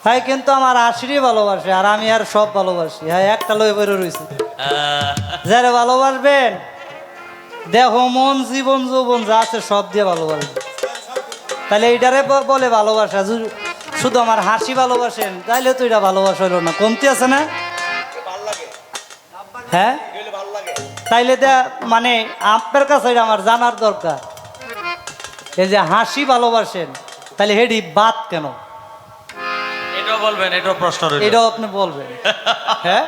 হ্যাঁ কিন্তু আমার আশিরই ভালোবাসে আর আমি আর সব ভালোবাসি। হ্যাঁ একটা লয়ে বেরো রয়েছে যারা ভালোবাসবেন দেহ মন জীবন যৌবন যা আছে সব দিয়ে ভালোবাসবেন। তাহলে এইটারে বলে ভালোবাসা। শুধু আমার হাসি ভালোবাসেন তাইলে তো এটা ভালোবাসা হলো না, কমতি আছে না? হ্যাঁ তাইলে মানে আপনার কাছে এটা আমার জানার দরকার। এই যে হাসি ভালোবাসেন তাহলে হেডি বাদ কেন? এটাও বলবেন, এটাও প্রশ্ন রইল। এটাও আপনি বলবেন। হ্যাঁ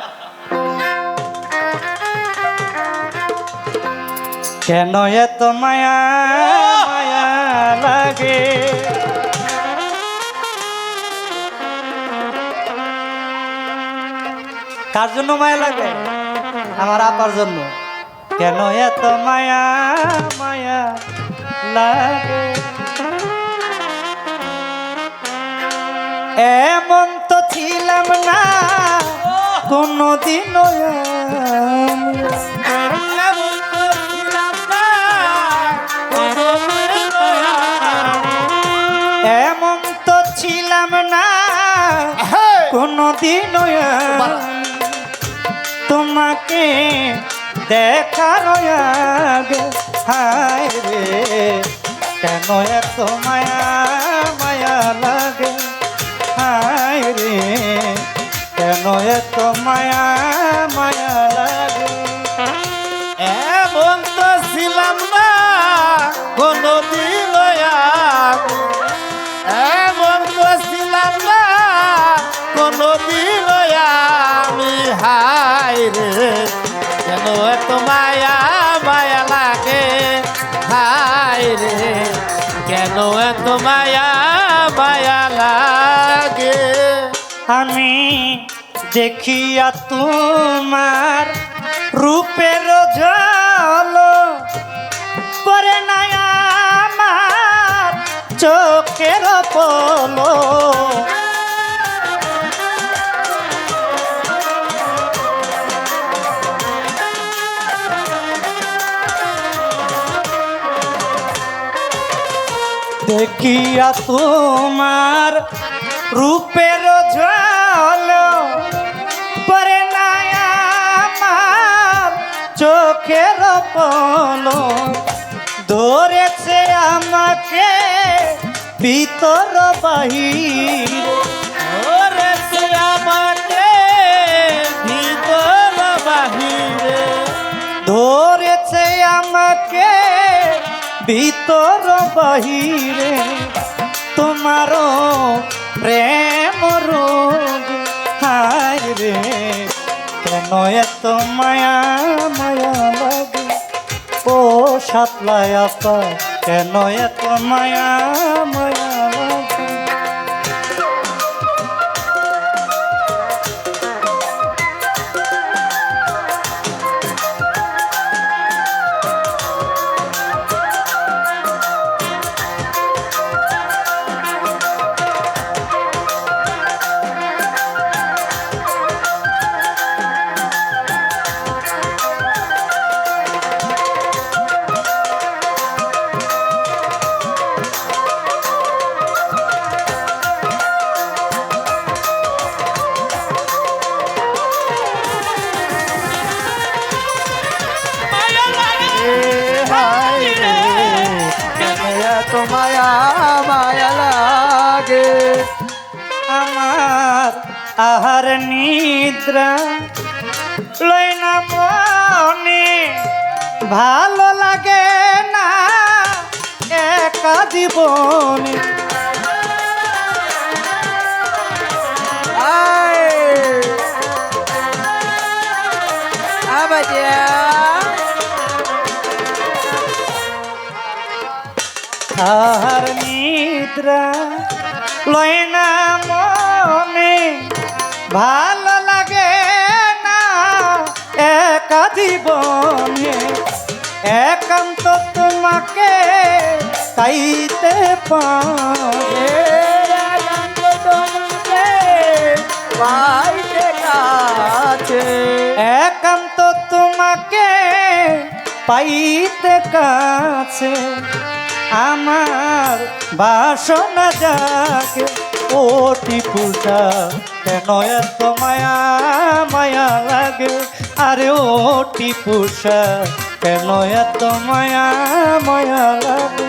কেন এত মায়া মায়া লাগে, কার জন্য মায়া লাগে? আমার আপার জন্য। কেন এত মায়া মায়া লাগে, এমন তো ছিলাম না কোনদিন, এমন তো ছিলাম না কোনদিন তোমাকে দেখার আগে। হায় রে কেন এত মায়া মায়া লাগে, হায় রে কেন এত মায়া মায়া লাগে। এমন তো ছিলাম না কোনদিন, এমন তো ছিলাম না কোনদিন আমি। হায় রে কেন এত মায়া মায়া লাগে, হায় রে কেন এত মায়া মায়া লাগে। আমি দেখিয়া তোমার রূপের ঝালো পরে না আমার চোখের পলো, দেখিয়া তোমার রূপের ঝালো পরে না আমার চোখের পলো, ধরেছে আমাকে ভিতর বাহির, ধরেছে আমাকে ভিতর বাহিরে, ধরেছে আমাকে ভিতর বাহিরে, তোমারও প্রেম রোগ। হায় রে কেন এত মায়া মায়া লাগে, ও সাতলায় আপা কেন এত মায়া মায়া লাগে। মায়া মায়া লাগে। আমার আহার নিদ্রা লই না মনে, ভালো লাগে না একা জীবনে। আহার নিদ্রা লয় না মনে, ভালো লাগে না একা জীবনে। একান্ত তোমাকে চাইতে পারে, একান্ত তোমাকে পাইতে কাছে, একান্ত তোমাকে পাইতে কাছে। আমার বাসনা জাগে ও টিপুষা কেন এত মায়া মায়া লাগে আরে ও টিপুষা কেন এত মায়া মায়া লাগে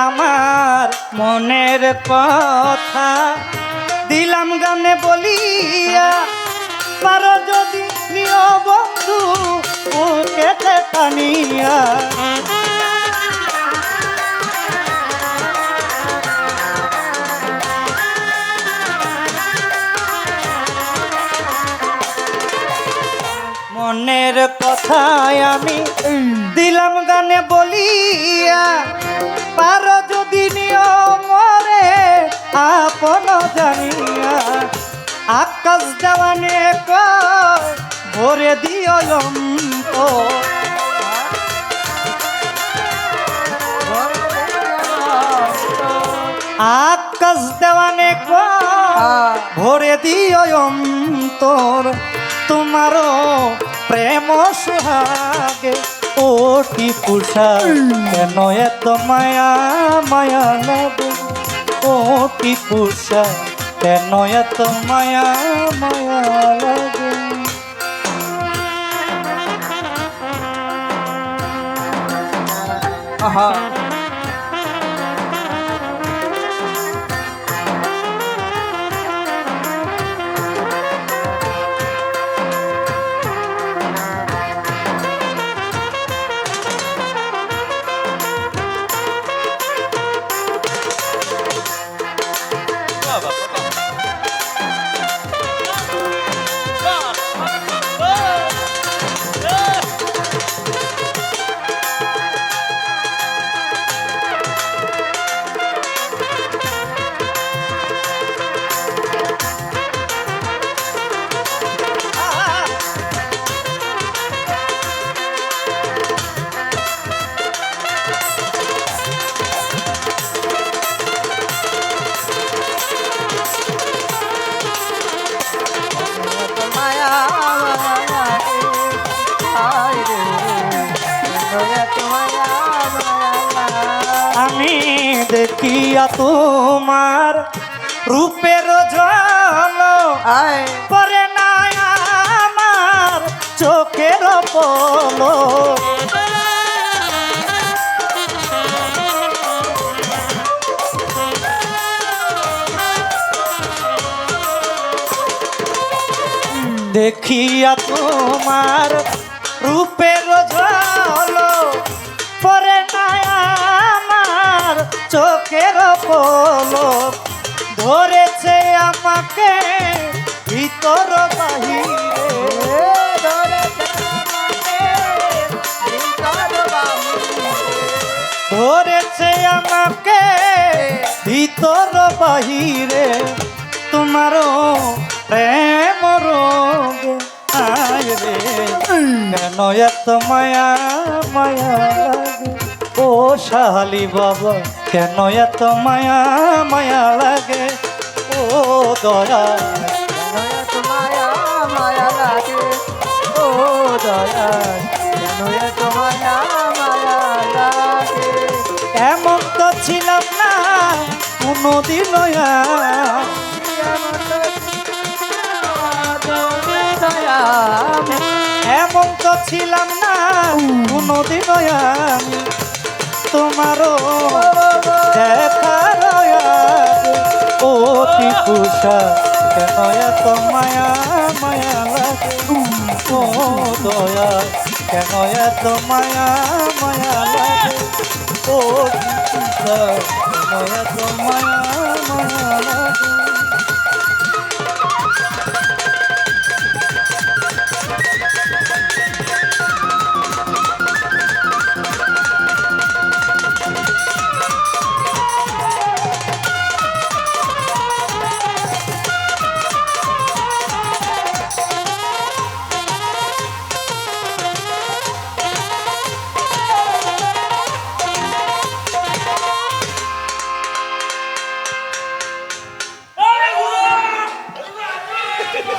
আমার মনের কথা দিলাম গানে বলিয়া পারো যদি প্রিয় বন্ধু বুকেতে টানিয়া মনের কথায় আমি দিলাম গানে বলিয়া পারো যদি নিয়মরে আপন জানিয়া আকাশ দেওয়ানে কয় ভরে দিও অন্ত আকাশ দেওয়ানে কয় ভরে দিও অন্তর তোমারও প্রেম সুহাগে ও টিপুষা কেন এত মায়া মায়া লাগে ও টিপুষা কেন এত মায়া মায়া লাগে আহা আমি দেখিয়া তোমার রূপের ঝলক পরে না আমার চোখের পলক দেখিয়া তোমার রূপের ঝলক পরে না আমার চোখের পলক ধরেছে আমাকে ভিতর বাহিরে ধরেছে আমাকে ভিতর বাহিরে তোমারও প্রেম রোগে আয় রে কেন এত মায়া মায়া লাগে ও শালি বাবা কেন এত মায়া মায়া লাগে ও দয়া কেন এত মায়া মায়া লাগে ও দয়া কেন এত মায়া মায়া লাগে এমন তো ছিলাম না কোনোদিন এমন তো ছিলাম না কোনোদিন আমি তোমারও দেখার ও টিপুষা কেন এত মায়া মায়া লাগে ও দয়া কেন এত মায়া মায়া লাগে ও টিপুষা কেন এত মায়া মায়া লাগে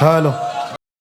হ্যালো